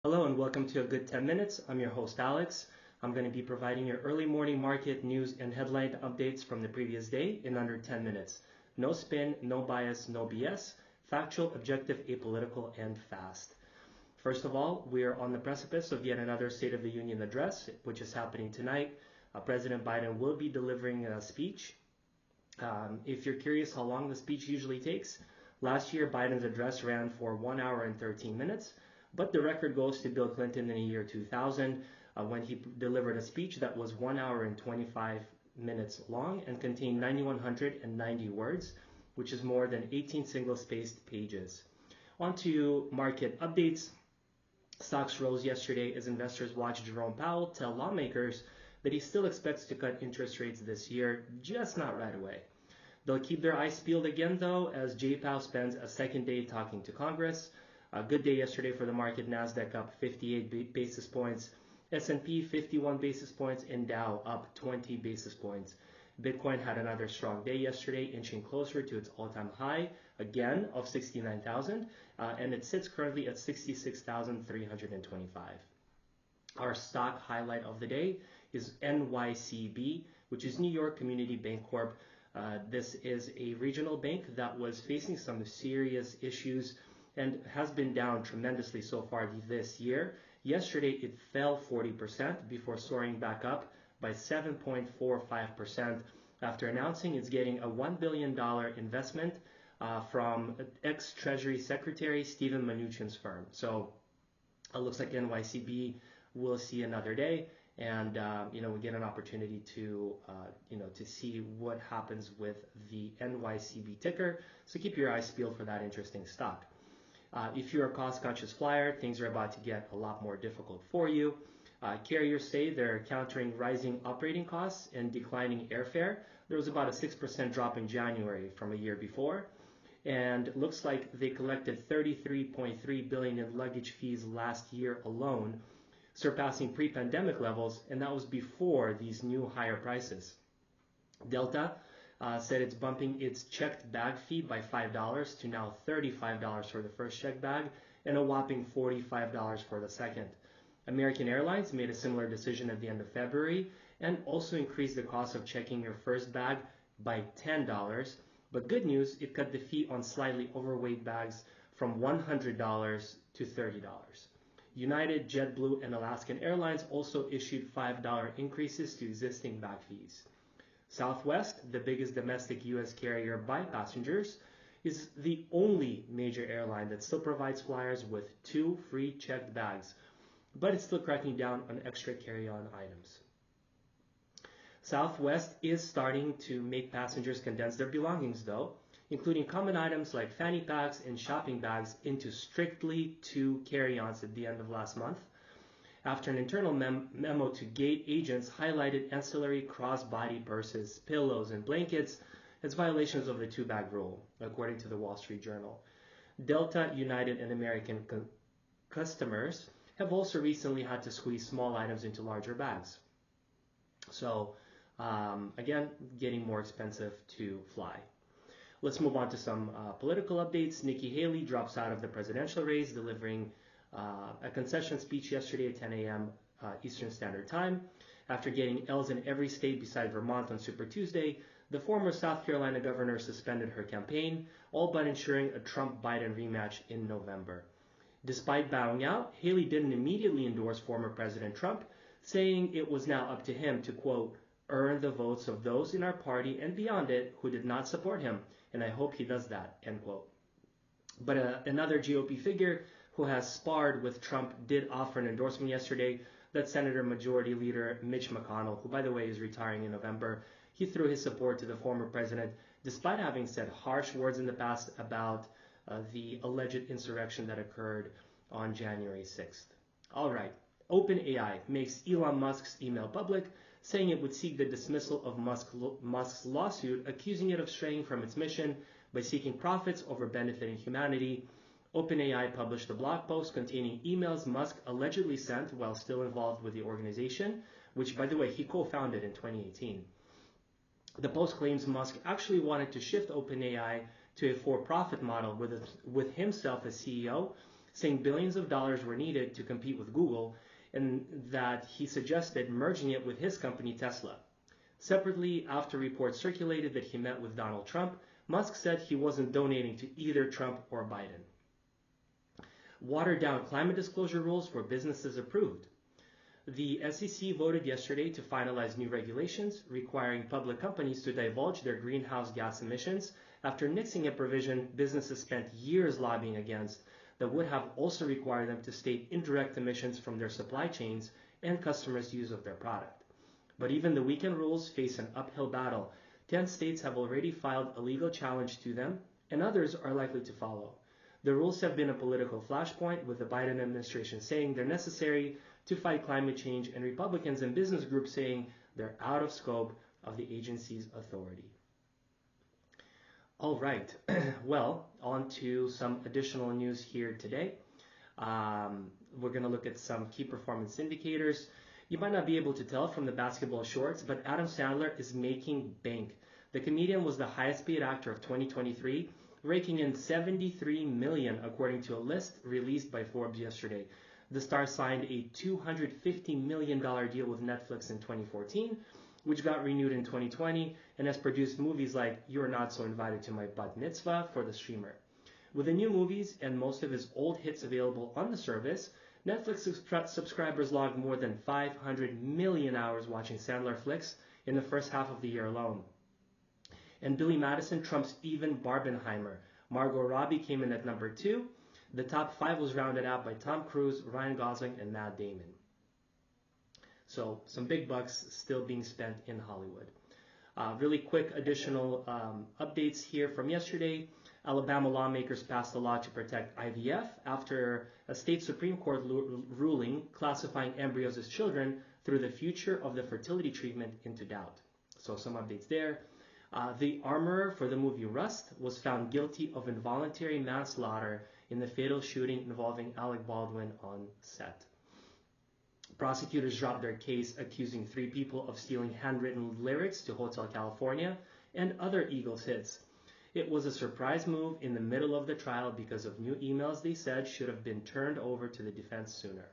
Hello and welcome to A Good 10 Minutes. I'm your host Alex. I'm going to be providing your early morning market news and headline updates from the previous day in under 10 minutes. No spin, no bias, no BS. Factual, objective, apolitical, and fast. First of all, we are on the precipice of yet another State of the Union address, which is happening tonight. President Biden will be delivering a speech. If you're curious how long the speech usually takes, last year Biden's address ran for 1 hour and 13 minutes. But the record goes to Bill Clinton in the year 2000 when he delivered a speech that was 1 hour and 25 minutes long and contained 9,190 words, which is more than 18 single-spaced pages. On to market updates. Stocks rose yesterday as investors watched Jerome Powell tell lawmakers that he still expects to cut interest rates this year, just not right away. They'll keep their eyes peeled again, though, as Jay Powell spends a second day talking to Congress. A good day yesterday for the market. Nasdaq up 58 basis points, S&P 51 basis points, and Dow up 20 basis points. Bitcoin had another strong day yesterday, inching closer to its all-time high again of 69,000, and it sits currently at 66,325. Our stock highlight of the day is NYCB, which is New York Community Bank Corp. This is a regional bank that was facing some serious issues and has been down tremendously so far this year. Yesterday, it fell 40% before soaring back up by 7.45% after announcing it's getting a $1 billion investment from ex-Treasury Secretary Steven Mnuchin's firm. So it looks like NYCB will see another day, and we get an opportunity to to see what happens with the NYCB ticker. So keep your eyes peeled for that interesting stock. If you're a cost-conscious flyer, things are about to get a lot more difficult for you. Carriers say they're countering rising operating costs and declining airfare. There was about a 6% drop in January from a year before, and it looks like they collected $33.3 billion in luggage fees last year alone, surpassing pre-pandemic levels, and that was before these new higher prices. Delta said it's bumping its checked bag fee by $5 to now $35 for the first checked bag and a whopping $45 for the second. American Airlines made a similar decision at the end of February and also increased the cost of checking your first bag by $10. But good news, it cut the fee on slightly overweight bags from $100 to $30. United, JetBlue, and Alaskan Airlines also issued $5 increases to existing bag fees. Southwest, the biggest domestic U.S. carrier by passengers, is the only major airline that still provides flyers with 2 free checked bags, but it's still cracking down on extra carry-on items. Southwest is starting to make passengers condense their belongings, though, including common items like fanny packs and shopping bags into strictly 2 carry-ons at the end of last month, after an internal memo to gate agents highlighted ancillary crossbody purses, pillows, and blankets as violations of the 2-bag rule, according to the Wall Street Journal. Delta, United, and American customers have also recently had to squeeze small items into larger bags. So, again, getting more expensive to fly. Let's move on to some political updates. Nikki Haley drops out of the presidential race, delivering a concession speech yesterday at 10 a.m. Eastern Standard Time. After getting L's in every state beside Vermont on Super Tuesday, the former South Carolina governor suspended her campaign, all but ensuring a Trump-Biden rematch in November. Despite bowing out, Haley didn't immediately endorse former President Trump, saying it was now up to him to, quote, earn the votes of those in our party and beyond it who did not support him, and I hope he does that, end quote. But another GOP figure who has sparred with Trump did offer an endorsement yesterday. That's Senator Majority Leader Mitch McConnell, who, by the way, is retiring in November. He threw his support to the former president, despite having said harsh words in the past about the alleged insurrection that occurred on January 6th. All right, OpenAI makes Elon Musk's email public, saying it would seek the dismissal of Musk's lawsuit, accusing it of straying from its mission by seeking profits over benefiting humanity. OpenAI published a blog post containing emails Musk allegedly sent while still involved with the organization, which, by the way, he co-founded in 2018. The post claims Musk actually wanted to shift OpenAI to a for-profit model with himself as CEO, saying billions of dollars were needed to compete with Google, and that he suggested merging it with his company Tesla. Separately, after reports circulated that he met with Donald Trump, Musk said he wasn't donating to either Trump or Biden. Watered-down climate disclosure rules for businesses approved. The SEC voted yesterday to finalize new regulations requiring public companies to divulge their greenhouse gas emissions after nixing a provision businesses spent years lobbying against that would have also required them to state indirect emissions from their supply chains and customers' use of their product. But even the weakened rules face an uphill battle. 10 states have already filed a legal challenge to them, and others are likely to follow. The rules have been a political flashpoint, with the Biden administration saying they're necessary to fight climate change and Republicans and business groups saying they're out of scope of the agency's authority. All right, well, on to some additional news here today. We're going to look at some key performance indicators. You might not be able to tell from the basketball shorts, but Adam Sandler is making bank. The comedian was the highest paid actor of 2023, raking in $73 million according to a list released by Forbes yesterday. The star signed a $250 million deal with Netflix in 2014, which got renewed in 2020, and has produced movies like You're Not So Invited to My Bat Mitzvah for the streamer. With the new movies and most of his old hits available on the service, Netflix subscribers logged more than 500 million hours watching Sandler flicks in the first half of the year alone. And Billy Madison trumps even Barbenheimer. Margot Robbie came in at number 2. The top 5 was rounded out by Tom Cruise, Ryan Gosling, and Matt Damon. So some big bucks still being spent in Hollywood. Really quick additional updates here from yesterday. Alabama lawmakers passed a law to protect IVF after a state Supreme Court ruling classifying embryos as children threw the future of the fertility treatment into doubt. So some updates there. The armorer for the movie Rust was found guilty of involuntary manslaughter in the fatal shooting involving Alec Baldwin on set. Prosecutors dropped their case accusing 3 people of stealing handwritten lyrics to Hotel California and other Eagles hits. It was a surprise move in the middle of the trial because of new emails they said should have been turned over to the defense sooner.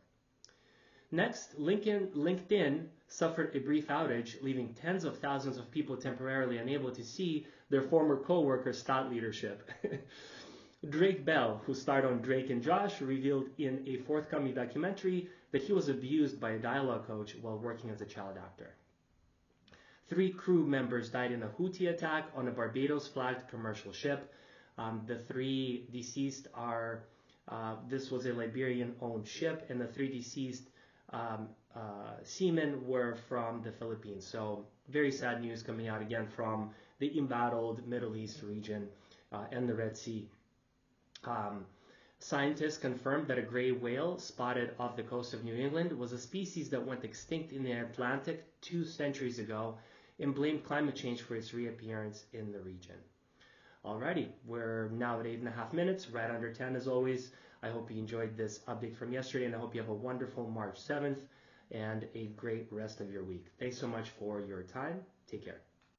Next, LinkedIn suffered a brief outage, leaving tens of thousands of people temporarily unable to see their former co-workers' thought leadership. Drake Bell, who starred on Drake and Josh, revealed in a forthcoming documentary that he was abused by a dialogue coach while working as a child actor. 3 crew members died in a Houthi attack on a Barbados-flagged commercial ship. The 3 deceased are, this was a Liberian-owned ship, and the 3 deceased seamen were from the Philippines. So very sad news coming out again from the embattled Middle East region and the Red Sea. Scientists confirmed that a gray whale spotted off the coast of New England was a species that went extinct in the Atlantic 2 centuries ago and blamed climate change for its reappearance in the region. Alrighty, we're now at 8.5 minutes, right under 10 as always. I hope you enjoyed this update from yesterday, and I hope you have a wonderful March 7th and a great rest of your week. Thanks so much for your time. Take care.